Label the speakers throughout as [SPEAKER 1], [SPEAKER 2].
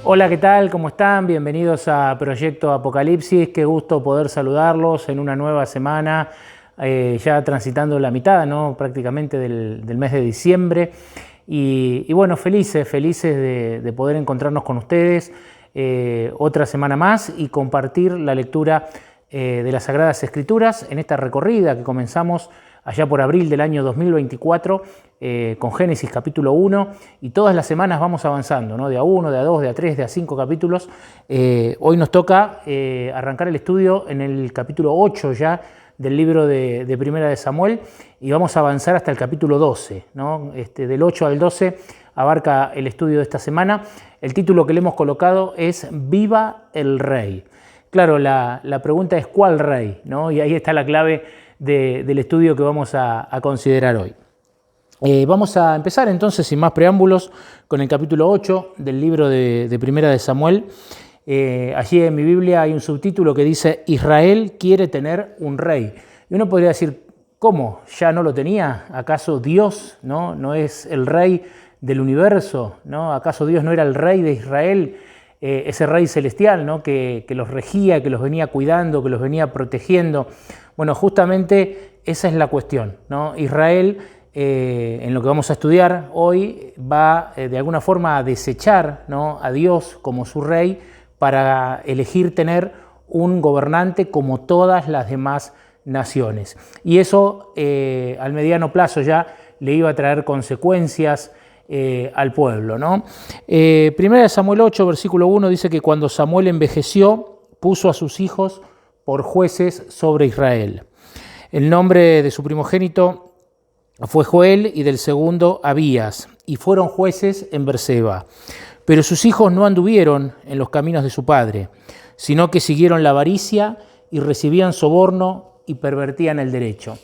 [SPEAKER 1] Hola, ¿qué tal? ¿Cómo están? Bienvenidos a Proyecto Apocalipsis. Qué gusto poder saludarlos en una nueva semana, ya transitando la mitad, ¿no? Prácticamente del mes de diciembre. Y bueno, felices de poder encontrarnos con ustedes otra semana más y compartir la lectura de las Sagradas Escrituras en esta recorrida que comenzamos allá por abril del año 2024, con Génesis capítulo 1, y todas las semanas vamos avanzando, ¿no? De a 1, de a 2, de a 3, de a 5 capítulos. Hoy nos toca arrancar el estudio en el capítulo 8 ya del libro de Primera de Samuel, y vamos a avanzar hasta el capítulo 12, ¿no? Del 8 al 12 abarca el estudio de esta semana. El título que le hemos colocado es Viva el Rey. Claro, la pregunta es ¿cuál rey?, ¿no? Y ahí está la clave del estudio que vamos a considerar hoy. Vamos a empezar entonces, sin más preámbulos, con el capítulo 8 del libro de Primera de Samuel. Allí en mi Biblia hay un subtítulo que dice Israel quiere tener un rey. Y uno podría decir, ¿cómo? ¿Ya no lo tenía? ¿Acaso Dios no es el rey del universo, ¿no? ¿Acaso Dios no era el rey de Israel? Ese rey celestial, ¿no? que los regía, que los venía cuidando, que los venía protegiendo. Bueno, justamente esa es la cuestión, ¿no? Israel, en lo que vamos a estudiar hoy, va de alguna forma a desechar, ¿no?, a Dios como su rey para elegir tener un gobernante como todas las demás naciones. Y eso al mediano plazo ya le iba a traer consecuencias al pueblo, ¿no? Primera de Samuel 8, versículo 1 dice que cuando Samuel envejeció, puso a sus hijos por jueces sobre Israel. El nombre de su primogénito fue Joel y del segundo Abías, y fueron jueces en Berseba. Pero sus hijos no anduvieron en los caminos de su padre, sino que siguieron la avaricia y recibían soborno y pervertían el derecho.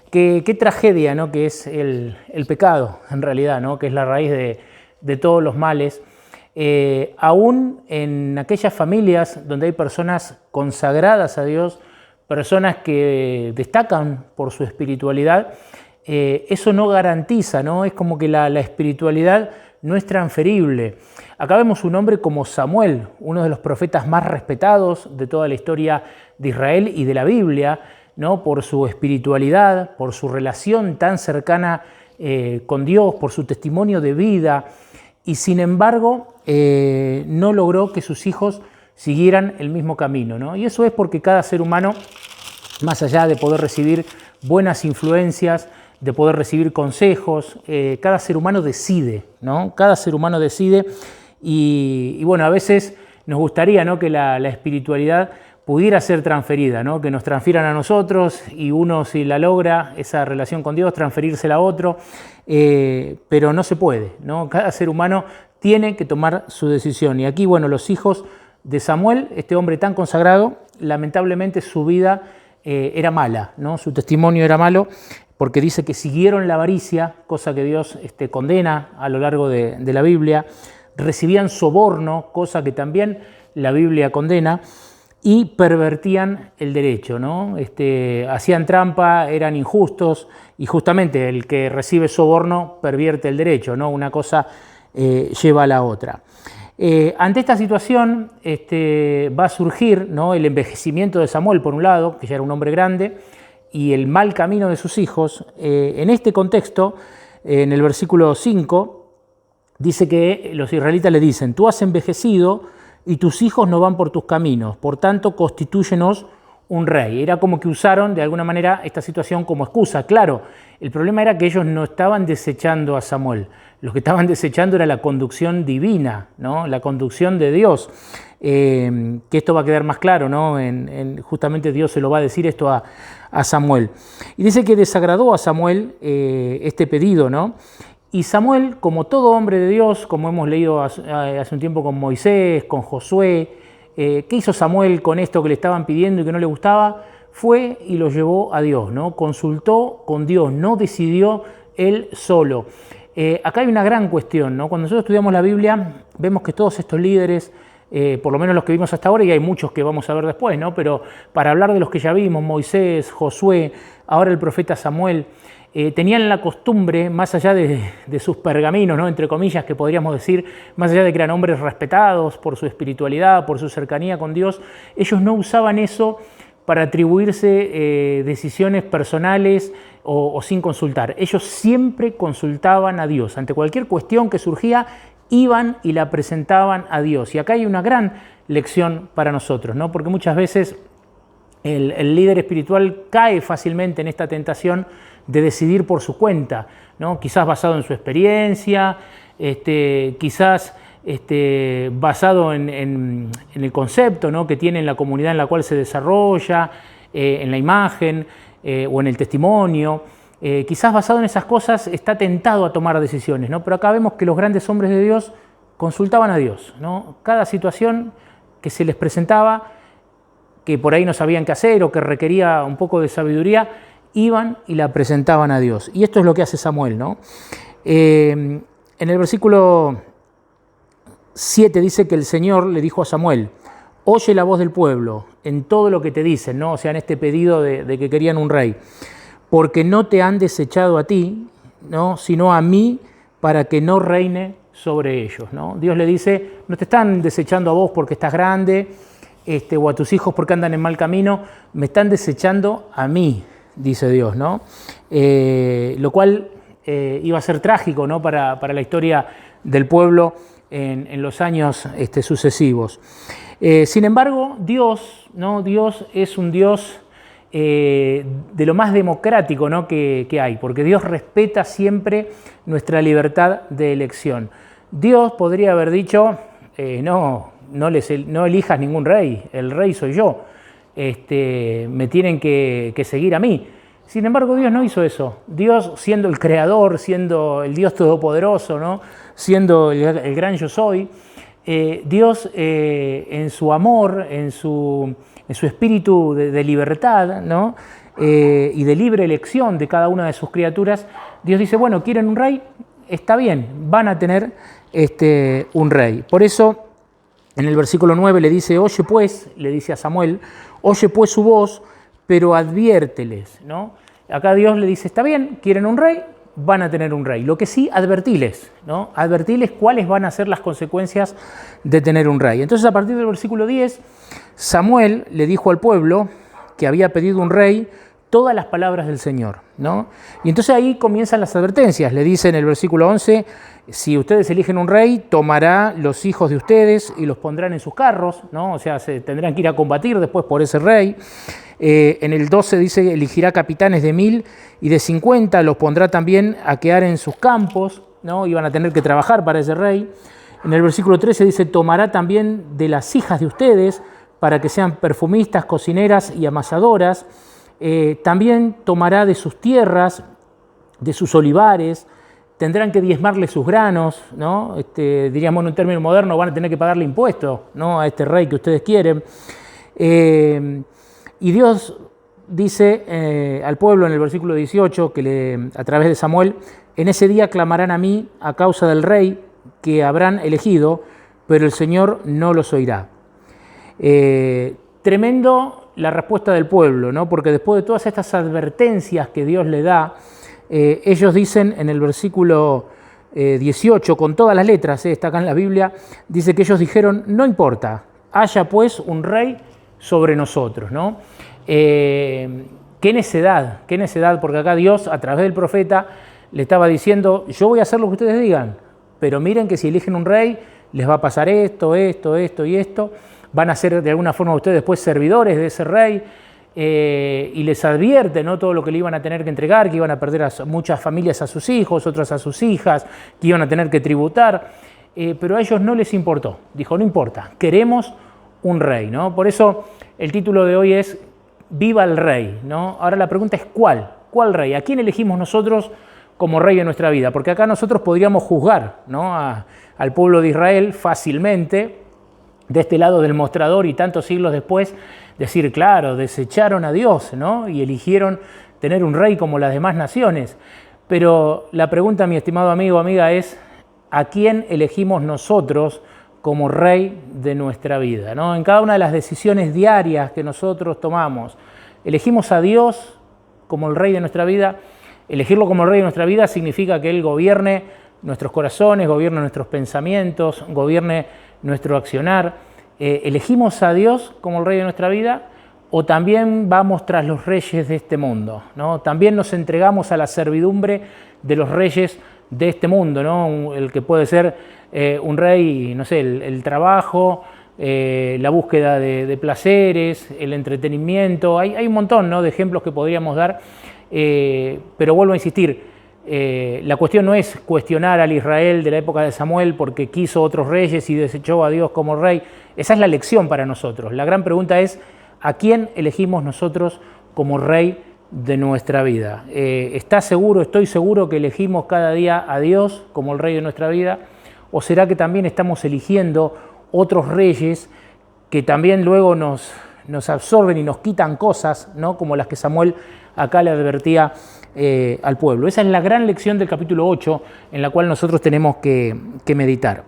[SPEAKER 1] Qué tragedia, ¿no?, que es el pecado, en realidad, ¿no?, que es la raíz de todos los males. Aún en aquellas familias donde hay personas consagradas a Dios, personas que destacan por su espiritualidad, eso no garantiza, ¿no? Es como que la espiritualidad no es transferible. Acá vemos un hombre como Samuel, uno de los profetas más respetados de toda la historia de Israel y de la Biblia, ¿no?, por su espiritualidad, por su relación tan cercana con Dios, por su testimonio de vida, y sin embargo no logró que sus hijos siguieran el mismo camino, ¿no? Y eso es porque cada ser humano, más allá de poder recibir buenas influencias, de poder recibir consejos, cada ser humano decide, ¿no? Cada ser humano decide y bueno, a veces nos gustaría, ¿no?, que la espiritualidad pudiera ser transferida, ¿no?, que nos transfieran a nosotros y uno, si la logra, esa relación con Dios, transferírsela a otro, pero no se puede, ¿no? Cada ser humano tiene que tomar su decisión. Y aquí, bueno, los hijos de Samuel, este hombre tan consagrado, lamentablemente su vida era mala, ¿no? Su testimonio era malo, porque dice que siguieron la avaricia, cosa que Dios condena a lo largo de la Biblia, recibían soborno, cosa que también la Biblia condena, y pervertían el derecho, ¿no? Hacían trampa, eran injustos, y justamente el que recibe soborno pervierte el derecho, ¿no? Una cosa lleva a la otra. Ante esta situación va a surgir, ¿no?, el envejecimiento de Samuel, por un lado, que ya era un hombre grande, y el mal camino de sus hijos. En este contexto, en el versículo 5, dice que los israelitas le dicen: tú has envejecido y tus hijos no van por tus caminos, por tanto constitúyenos un rey. Era como que usaron de alguna manera esta situación como excusa. Claro, el problema era que ellos no estaban desechando a Samuel, lo que estaban desechando era la conducción divina, ¿no?, la conducción de Dios. Que esto va a quedar más claro, ¿no? Justamente Dios se lo va a decir esto a Samuel. Y dice que desagradó a Samuel este pedido, ¿no? Y Samuel, como todo hombre de Dios, como hemos leído hace un tiempo con Moisés, con Josué, ¿qué hizo Samuel con esto que le estaban pidiendo y que no le gustaba? Fue y lo llevó a Dios, ¿no? Consultó con Dios, no decidió él solo. Acá hay una gran cuestión, ¿no? Cuando nosotros estudiamos la Biblia, vemos que todos estos líderes, por lo menos los que vimos hasta ahora, y hay muchos que vamos a ver después, ¿no?, pero para hablar de los que ya vimos, Moisés, Josué, ahora el profeta Samuel, tenían la costumbre, más allá de sus pergaminos, ¿no?, entre comillas, que podríamos decir, más allá de que eran hombres respetados por su espiritualidad, por su cercanía con Dios, ellos no usaban eso para atribuirse decisiones personales o sin consultar. Ellos siempre consultaban a Dios. Ante cualquier cuestión que surgía, iban y la presentaban a Dios. Y acá hay una gran lección para nosotros, ¿no?, porque muchas veces el líder espiritual cae fácilmente en esta tentación de decidir por su cuenta, ¿no?, quizás basado en su experiencia, quizás basado en el concepto, ¿no?, que tiene en la comunidad en la cual se desarrolla, en la imagen o en el testimonio. Quizás basado en esas cosas está tentado a tomar decisiones, ¿no? Pero acá vemos que los grandes hombres de Dios consultaban a Dios, ¿no? Cada situación que se les presentaba, que por ahí no sabían qué hacer o que requería un poco de sabiduría, iban y la presentaban a Dios. Y esto es lo que hace Samuel, ¿no? En el versículo 7 dice que el Señor le dijo a Samuel: oye la voz del pueblo en todo lo que te dicen, ¿no? O sea, en este pedido de que querían un rey, porque no te han desechado a ti, ¿no?, sino a mí, para que no reine sobre ellos, ¿no? Dios le dice: no te están desechando a vos porque estás grande, o a tus hijos porque andan en mal camino, me están desechando a mí, dice Dios, ¿no? Lo cual iba a ser trágico, ¿no?, para la historia del pueblo en los años sucesivos. Sin embargo, Dios, ¿no?, Dios es un Dios de lo más democrático, ¿no?, que hay, porque Dios respeta siempre nuestra libertad de elección. Dios podría haber dicho: no elijas ningún rey, el rey soy yo, me tienen que seguir a mí. Sin embargo, Dios no hizo eso. Dios, siendo el creador, siendo el Dios todopoderoso, ¿no?, siendo el gran yo soy, Dios en su amor, en su espíritu de libertad, ¿no?, y de libre elección de cada una de sus criaturas, Dios dice: bueno, ¿quieren un rey? Está bien, van a tener un rey. Por eso, en el versículo 9 le dice: oye pues, le dice a Samuel, oye pues su voz, pero adviérteles, ¿no? Acá Dios le dice: está bien, quieren un rey, van a tener un rey. Lo que sí, advertiles, ¿no? Advertiles cuáles van a ser las consecuencias de tener un rey. Entonces, a partir del versículo 10, Samuel le dijo al pueblo que había pedido un rey todas las palabras del Señor, ¿no? Y entonces ahí comienzan las advertencias. Le dice en el versículo 11: si ustedes eligen un rey, tomará los hijos de ustedes y los pondrán en sus carros, ¿no? O sea, se tendrán que ir a combatir después por ese rey. En el 12 dice: elegirá capitanes de 1000 y de 50, los pondrá también a quedar en sus campos, ¿no? Iban a tener que trabajar para ese rey. En el versículo 13 dice: tomará también de las hijas de ustedes para que sean perfumistas, cocineras y amasadoras. También tomará de sus tierras, de sus olivares, tendrán que diezmarle sus granos, ¿no? Diríamos en un término moderno, van a tener que pagarle impuestos, ¿no?, a este rey que ustedes quieren. Y Dios dice al pueblo en el versículo 18, a través de Samuel: en ese día clamarán a mí a causa del rey que habrán elegido, pero el Señor no los oirá. Tremendo la respuesta del pueblo, ¿no?, porque después de todas estas advertencias que Dios le da, ellos dicen en el versículo 18, con todas las letras, está acá en la Biblia, dice que ellos dijeron: no importa, haya pues un rey sobre nosotros, ¿no? Qué necedad, porque acá Dios, a través del profeta, le estaba diciendo: yo voy a hacer lo que ustedes digan, pero miren que si eligen un rey, les va a pasar esto y esto, van a ser de alguna forma ustedes después servidores de ese rey, y les advierte, ¿no?, todo lo que le iban a tener que entregar, que iban a perder a muchas familias a sus hijos, otras a sus hijas, que iban a tener que tributar, pero a ellos no les importó. Dijo: no importa, queremos un rey, ¿no? Por eso el título de hoy es Viva el Rey, ¿no? Ahora la pregunta es ¿cuál rey? ¿A quién elegimos nosotros como rey de nuestra vida? Porque acá nosotros podríamos juzgar, ¿no?, al pueblo de Israel fácilmente, de este lado del mostrador, y tantos siglos después decir: claro, desecharon a Dios, ¿no?, y eligieron tener un rey como las demás naciones. Pero la pregunta, mi estimado amigo o amiga, es: ¿a quién elegimos nosotros como rey de nuestra vida, ¿no? En cada una de las decisiones diarias que nosotros tomamos, ¿elegimos a Dios como el rey de nuestra vida? Elegirlo como rey de nuestra vida significa que Él gobierne nuestros corazones, gobierne nuestros pensamientos, gobierne nuestro accionar. ¿Elegimos a Dios como el rey de nuestra vida o también vamos tras los reyes de este mundo, ¿no? También nos entregamos a la servidumbre de los reyes de este mundo, ¿no? El que puede ser un rey, no sé, el trabajo, la búsqueda de placeres, el entretenimiento. Hay un montón, ¿no?, de ejemplos que podríamos dar, pero vuelvo a insistir, la cuestión no es cuestionar al Israel de la época de Samuel porque quiso otros reyes y desechó a Dios como rey. Esa es la lección para nosotros. La gran pregunta es, ¿a quién elegimos nosotros como rey de nuestra vida? ¿Estás seguro, estoy seguro que elegimos cada día a Dios como el rey de nuestra vida? ¿O será que también estamos eligiendo otros reyes que también luego nos absorben y nos quitan cosas, ¿no?, como las que Samuel acá le advertía al pueblo? Esa es la gran lección del capítulo 8 en la cual nosotros tenemos que meditar.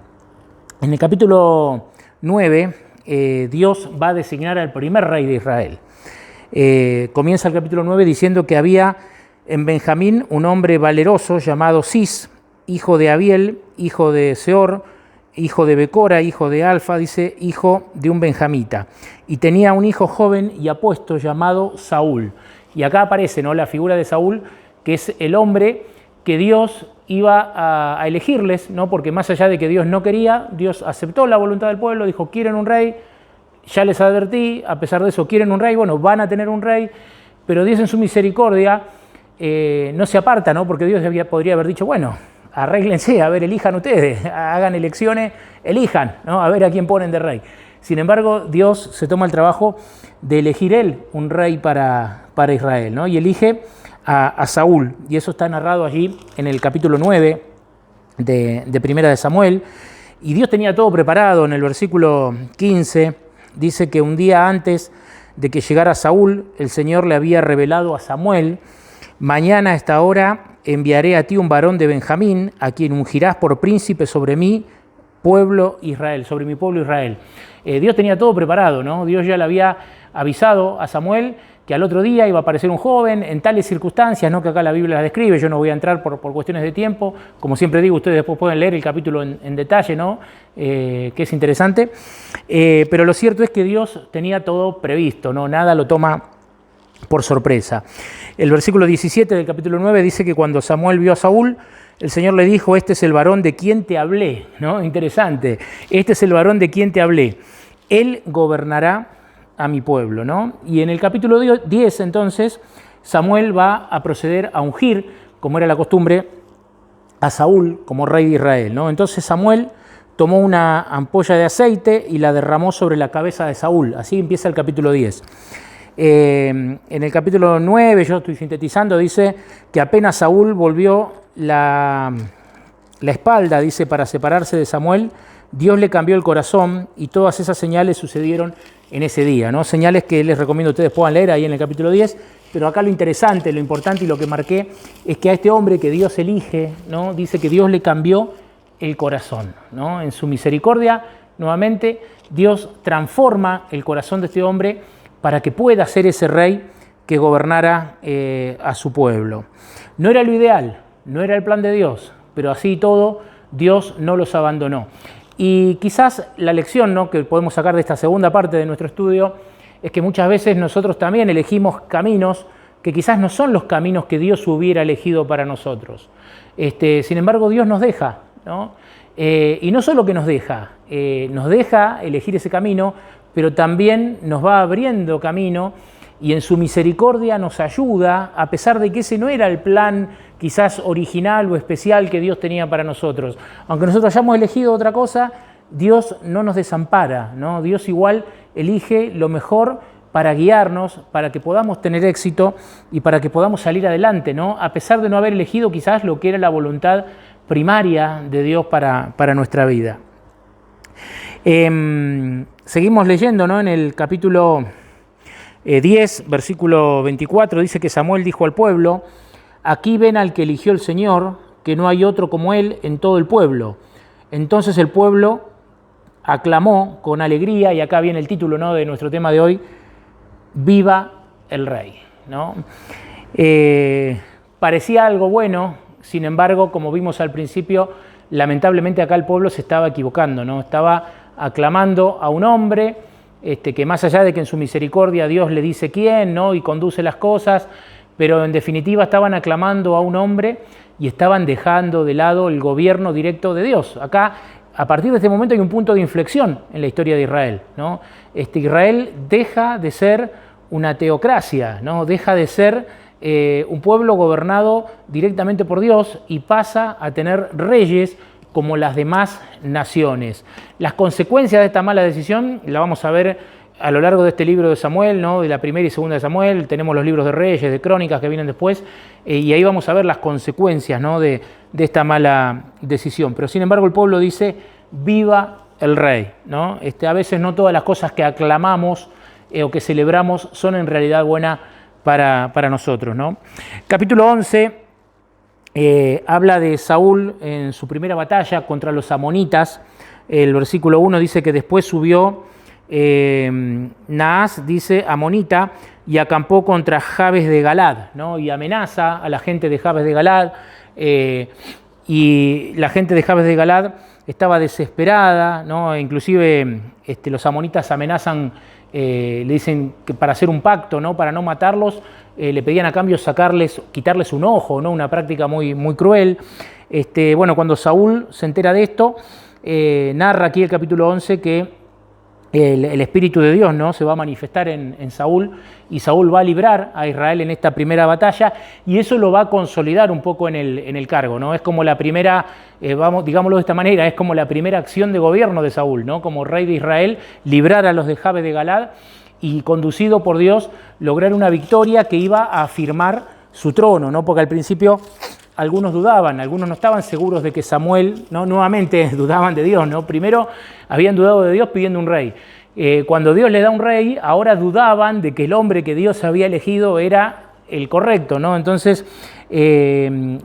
[SPEAKER 1] En el capítulo 9, Dios va a designar al primer rey de Israel. Comienza el capítulo 9 diciendo que había en Benjamín un hombre valeroso llamado Cis, hijo de Abiel, hijo de Seor, hijo de Becora, hijo de Alfa, dice, hijo de un benjamita. Y tenía un hijo joven y apuesto llamado Saúl. Y acá aparece, ¿no?, la figura de Saúl, que es el hombre que Dios iba a elegirles, ¿no?, porque más allá de que Dios no quería, Dios aceptó la voluntad del pueblo, dijo, quieren un rey, ya les advertí, a pesar de eso quieren un rey, bueno, van a tener un rey, pero Dios en su misericordia no se aparta, ¿no?, porque Dios podría haber dicho, bueno, arréglense, a ver, elijan ustedes, hagan elecciones, elijan, ¿no?, a ver a quién ponen de rey. Sin embargo, Dios se toma el trabajo de elegir Él un rey para Israel, ¿no?, y elige a Saúl, y eso está narrado allí en el capítulo 9 de Primera de Samuel, y Dios tenía todo preparado. En el versículo 15 dice que un día antes de que llegara Saúl, el Señor le había revelado a Samuel, mañana a esta hora enviaré a ti un varón de Benjamín, a quien ungirás por príncipe sobre mi pueblo Israel, sobre mi pueblo Israel. Dios tenía todo preparado, ¿no? Dios ya le había avisado a Samuel que al otro día iba a aparecer un joven en tales circunstancias, ¿no?, que acá la Biblia las describe. Yo no voy a entrar por cuestiones de tiempo. Como siempre digo, ustedes después pueden leer el capítulo en detalle, ¿no?, que es interesante. Pero lo cierto es que Dios tenía todo previsto, ¿no? Nada lo toma por sorpresa. El versículo 17 del capítulo 9 dice que cuando Samuel vio a Saúl, el Señor le dijo, este es el varón de quien te hablé, ¿no? Interesante. Este es el varón de quien te hablé. Él gobernará a mi pueblo, ¿no? Y en el capítulo 10, entonces, Samuel va a proceder a ungir, como era la costumbre, a Saúl como rey de Israel, ¿no? Entonces Samuel tomó una ampolla de aceite y la derramó sobre la cabeza de Saúl. Así empieza el capítulo 10. En el capítulo 9, yo estoy sintetizando, dice que apenas Saúl volvió la espalda, dice, para separarse de Samuel, Dios le cambió el corazón y todas esas señales sucedieron en ese día, ¿no? Señales que les recomiendo que ustedes puedan leer ahí en el capítulo 10, pero acá lo interesante, lo importante y lo que marqué es que a este hombre que Dios elige, ¿no?, dice que Dios le cambió el corazón, ¿no? En su misericordia, nuevamente, Dios transforma el corazón de este hombre para que pueda ser ese rey que gobernara a su pueblo. No era lo ideal, no era el plan de Dios, pero así y todo, Dios no los abandonó. Y quizás la lección, ¿no?, que podemos sacar de esta segunda parte de nuestro estudio es que muchas veces nosotros también elegimos caminos que quizás no son los caminos que Dios hubiera elegido para nosotros. Sin embargo, Dios nos deja, ¿no? Y no solo que nos deja elegir ese camino, pero también nos va abriendo camino y en su misericordia nos ayuda, a pesar de que ese no era el plan quizás original o especial que Dios tenía para nosotros. Aunque nosotros hayamos elegido otra cosa, Dios no nos desampara, ¿no? Dios igual elige lo mejor para guiarnos, para que podamos tener éxito y para que podamos salir adelante, ¿no? A pesar de no haber elegido quizás lo que era la voluntad primaria de Dios para nuestra vida. Seguimos leyendo, ¿no? En el capítulo 10, versículo 24, dice que Samuel dijo al pueblo, aquí ven al que eligió el Señor, que no hay otro como él en todo el pueblo. Entonces el pueblo aclamó con alegría, y acá viene el título, ¿no?, de nuestro tema de hoy, viva el rey, ¿no? parecía algo bueno, sin embargo, como vimos al principio, lamentablemente acá el pueblo se estaba equivocando, ¿no? Estaba aclamando a un hombre que más allá de que en su misericordia Dios le dice quién, ¿no? Y conduce las cosas, pero en definitiva estaban aclamando a un hombre y estaban dejando de lado el gobierno directo de Dios. Acá, a partir de este momento hay un punto de inflexión en la historia de Israel, ¿no? Israel deja de ser una teocracia, ¿no? Deja de ser un pueblo gobernado directamente por Dios y pasa a tener reyes como las demás naciones. Las consecuencias de esta mala decisión la vamos a ver a lo largo de este libro de Samuel, ¿no? De la primera y segunda de Samuel. Tenemos los libros de Reyes, de Crónicas que vienen después, y ahí vamos a ver las consecuencias, ¿no? de esta mala decisión. Pero sin embargo el pueblo dice, viva el rey, ¿no? A veces no todas las cosas que aclamamos o que celebramos son en realidad buenas para nosotros, ¿no? Capítulo 11 habla de Saúl en su primera batalla contra los amonitas. El versículo 1 dice que después subió Naas, dice amonita, y acampó contra Jabes de Galad, ¿no? Y amenaza a la gente de Jabes de Galad, y la gente de Jabes de Galad estaba desesperada, ¿no? Inclusive los amonitas amenazan, le dicen que para hacer un pacto, ¿no? Para no matarlos, le pedían a cambio quitarles un ojo, ¿no? Una práctica muy, muy cruel. Bueno, cuando Saúl se entera de esto, narra aquí el capítulo 11 que el Espíritu de Dios, ¿no? Se va a manifestar en Saúl, y Saúl va a librar a Israel en esta primera batalla, y eso lo va a consolidar un poco en el cargo, ¿no? Es como la primera, digámoslo de esta manera, es como la primera acción de gobierno de Saúl, ¿no? Como rey de Israel, librar a los de Jabes de Galad y, conducido por Dios, lograr una victoria que iba a afirmar su trono, ¿no? Porque al principio algunos dudaban, algunos no estaban seguros de que Samuel, ¿no? Nuevamente dudaban de Dios, ¿no? Primero habían dudado de Dios pidiendo un rey. Cuando Dios le da un rey, ahora dudaban de que el hombre que Dios había elegido era el correcto, ¿no? Entonces,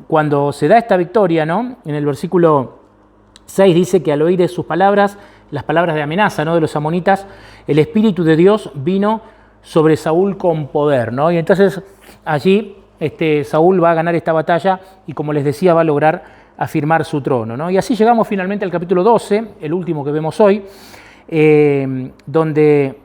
[SPEAKER 1] cuando se da esta victoria, ¿no? En el versículo 6 dice que al oír de sus palabras, las palabras de amenaza, ¿no? De los amonitas, el Espíritu de Dios vino sobre Saúl con poder, ¿no? Y entonces allí Saúl va a ganar esta batalla y, como les decía, va a lograr afirmar su trono, ¿no? Y así llegamos finalmente al capítulo 12, el último que vemos hoy, donde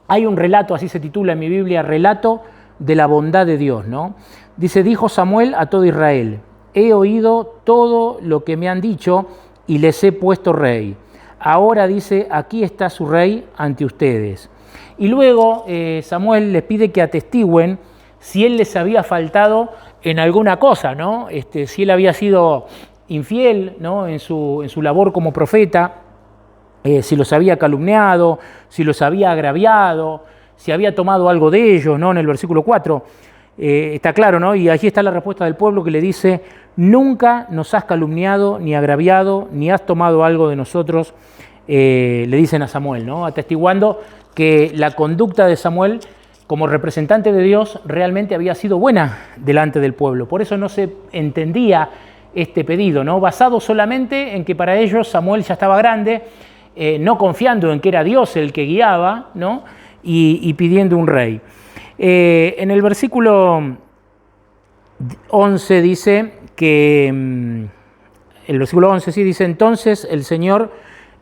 [SPEAKER 1] hay un relato, así se titula en mi Biblia, relato de la bondad de Dios, ¿no? Dice, dijo Samuel a todo Israel, he oído todo lo que me han dicho y les he puesto rey. Ahora, dice, aquí está su rey ante ustedes. Y luego Samuel les pide que atestiguen si él les había faltado en alguna cosa, ¿no? Si él había sido infiel, ¿no? en su labor como profeta, si los había calumniado, si los había agraviado, si había tomado algo de ellos, ¿no? En el versículo 4 está claro, ¿no? Y allí está la respuesta del pueblo que le dice, nunca nos has calumniado, ni agraviado, ni has tomado algo de nosotros, le dicen a Samuel, ¿no? Atestiguando que la conducta de Samuel como representante de Dios realmente había sido buena delante del pueblo. Por eso no se entendía este pedido, ¿no? Basado solamente en que para ellos Samuel ya estaba grande, no confiando en que era Dios el que guiaba, ¿no? Y pidiendo un rey. En el versículo 11 dice que, el versículo 11 sí dice, entonces el Señor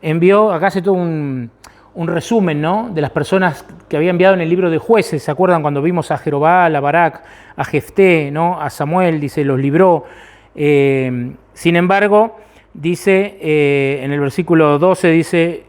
[SPEAKER 1] envió, acá hace todo un resumen, ¿no? De las personas que había enviado en el libro de Jueces. ¿Se acuerdan cuando vimos a Jerobal, a Barak, a Jefté, ¿no? A Samuel? Dice, los libró. Sin embargo, dice en el versículo 12, dice,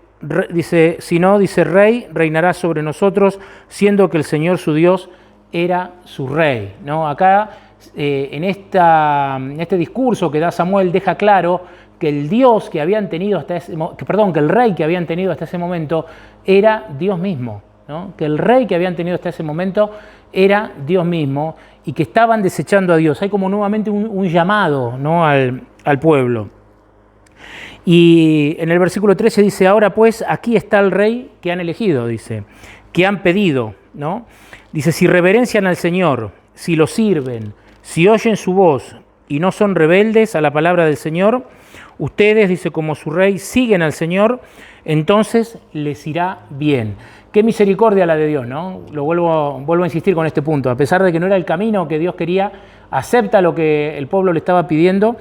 [SPEAKER 1] si no, dice, rey reinará sobre nosotros, siendo que el Señor su Dios era su rey, ¿no? Acá, en este discurso que da Samuel, deja claro que el Dios que habían tenido hasta que el rey que habían tenido hasta ese momento era Dios mismo, ¿no? Que el rey que habían tenido hasta ese momento era Dios mismo y que estaban desechando a Dios. Hay como nuevamente un llamado, ¿no? al pueblo. Y en el versículo 13 dice, ahora pues aquí está el rey que han elegido, dice, que han pedido, ¿no? Dice, si reverencian al Señor, si lo sirven, si oyen su voz y no son rebeldes a la palabra del Señor, ustedes, dice, como su rey, siguen al Señor, entonces les irá bien. Qué misericordia la de Dios, ¿no? Vuelvo a insistir con este punto. A pesar de que no era el camino que Dios quería, acepta lo que el pueblo le estaba pidiendo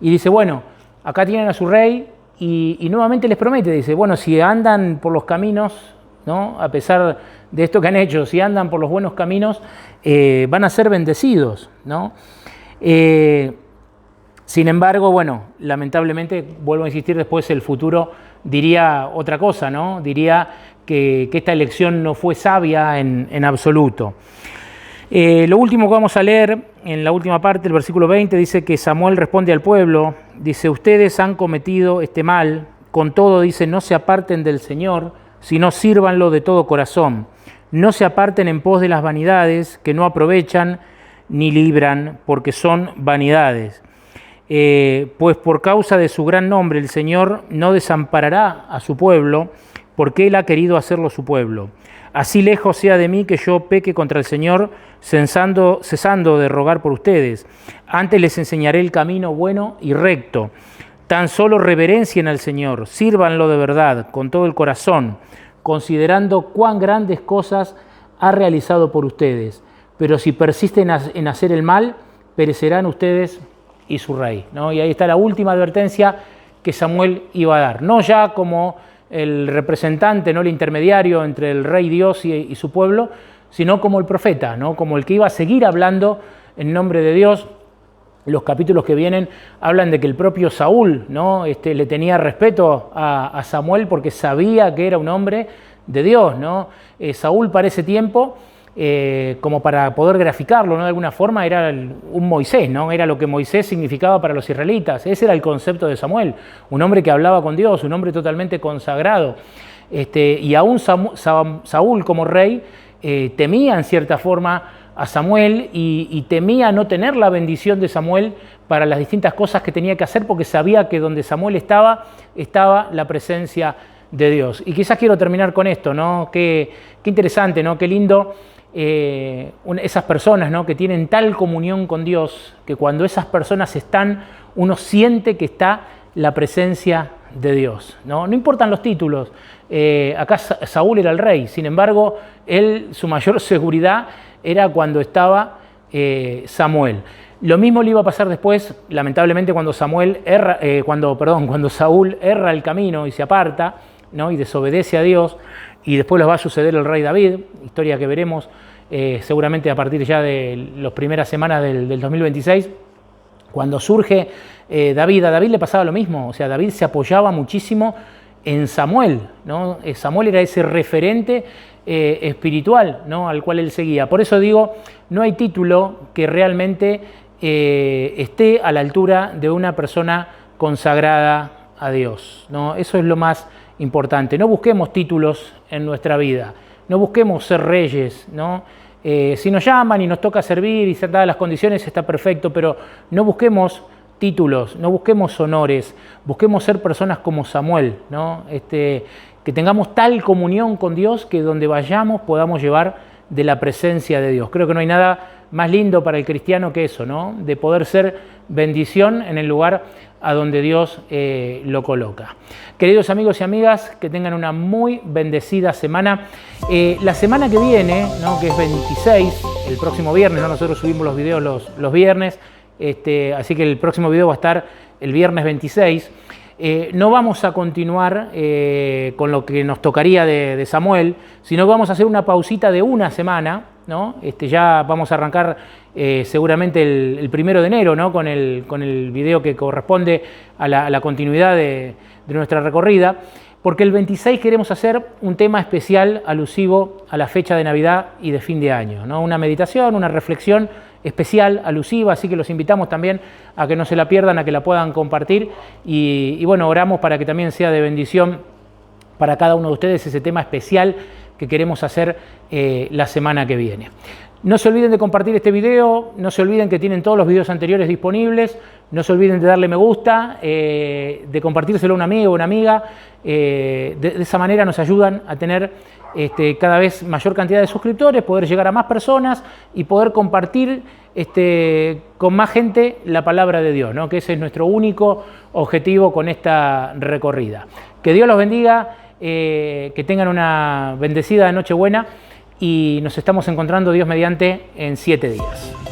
[SPEAKER 1] y dice, bueno, acá tienen a su rey y nuevamente les promete, dice, bueno, si andan por los caminos, ¿no? A pesar de esto que han hecho, si andan por los buenos caminos, van a ser bendecidos, ¿no? Sin embargo, bueno, lamentablemente, vuelvo a insistir, después el futuro diría otra cosa, ¿no? Diría que esta elección no fue sabia en absoluto. Lo último que vamos a leer, en la última parte, el versículo 20, dice que Samuel responde al pueblo, dice, ustedes han cometido este mal, con todo, dice, no se aparten del Señor, sino sírvanlo de todo corazón. No se aparten en pos de las vanidades, que no aprovechan ni libran, porque son vanidades. Pues por causa de su gran nombre el Señor no desamparará a su pueblo, porque Él ha querido hacerlo su pueblo. Así lejos sea de mí que yo peque contra el Señor, cesando de rogar por ustedes. Antes les enseñaré el camino bueno y recto. Tan solo reverencien al Señor, sírvanlo de verdad, con todo el corazón, considerando cuán grandes cosas ha realizado por ustedes. Pero si persisten en hacer el mal, perecerán ustedes y su rey, ¿no? Y ahí está la última advertencia que Samuel iba a dar. No ya como el representante, no el intermediario entre el rey Dios y su pueblo, sino como el profeta, ¿no? Como el que iba a seguir hablando en nombre de Dios. Los capítulos que vienen hablan de que el propio Saúl, ¿no? le tenía respeto a Samuel porque sabía que era un hombre de Dios, ¿no? Saúl para ese tiempo, como para poder graficarlo, ¿no? De alguna forma, era un Moisés, ¿no? Era lo que Moisés significaba para los israelitas. Ese era el concepto de Samuel, un hombre que hablaba con Dios, un hombre totalmente consagrado. Y aún Saúl como rey temía en cierta forma a Samuel y temía no tener la bendición de Samuel para las distintas cosas que tenía que hacer porque sabía que donde Samuel estaba la presencia de Dios. Y quizás quiero terminar con esto, ¿no? Qué interesante, ¿no? Qué lindo esas personas, ¿no? Que tienen tal comunión con Dios que cuando esas personas están, uno siente que está la presencia de Dios, ¿no? No importan los títulos. Acá Saúl era el rey, sin embargo, su mayor seguridad era cuando estaba Samuel. Lo mismo le iba a pasar después, lamentablemente, cuando Saúl erra el camino y se aparta, ¿no? Y desobedece a Dios, y después les va a suceder el rey David, historia que veremos seguramente a partir ya de las primeras semanas del 2026. Cuando surge David, a David le pasaba lo mismo, o sea, David se apoyaba muchísimo en Samuel, ¿no? Samuel era ese referente espiritual, ¿no? Al cual él seguía. Por eso digo, no hay título que realmente esté a la altura de una persona consagrada a Dios, ¿no? Eso es lo más importante. No busquemos títulos en nuestra vida, no busquemos ser reyes, ¿no? Si nos llaman y nos toca servir y dadas las condiciones está perfecto, pero no busquemos títulos, no busquemos honores, busquemos ser personas como Samuel, ¿no? Que tengamos tal comunión con Dios que donde vayamos podamos llevar de la presencia de Dios. Creo que no hay nada más lindo para el cristiano que eso, ¿no? De poder ser bendición en el lugar a donde Dios lo coloca. Queridos amigos y amigas, que tengan una muy bendecida semana. La semana que viene, ¿no? Que es 26, el próximo viernes, ¿no? Nosotros subimos los videos los viernes, así que el próximo video va a estar el viernes 26. No vamos a continuar con lo que nos tocaría de Samuel, sino que vamos a hacer una pausita de una semana, ¿no? Ya vamos a arrancar seguramente el 1 de enero, ¿no? con el video que corresponde a la continuidad de nuestra recorrida, porque el 26 queremos hacer un tema especial alusivo a la fecha de Navidad y de fin de año, ¿no? Una meditación, una reflexión especial, alusiva, así que los invitamos también a que no se la pierdan, a que la puedan compartir y bueno, oramos para que también sea de bendición para cada uno de ustedes ese tema especial que queremos hacer la semana que viene. No se olviden de compartir este video, no se olviden que tienen todos los videos anteriores disponibles, no se olviden de darle me gusta, de compartírselo a un amigo o una amiga, de esa manera nos ayudan a tener cada vez mayor cantidad de suscriptores, poder llegar a más personas y poder compartir con más gente la palabra de Dios, ¿no? Que ese es nuestro único objetivo con esta recorrida. Que Dios los bendiga que tengan una bendecida Nochebuena y nos estamos encontrando, Dios mediante, en 7 días.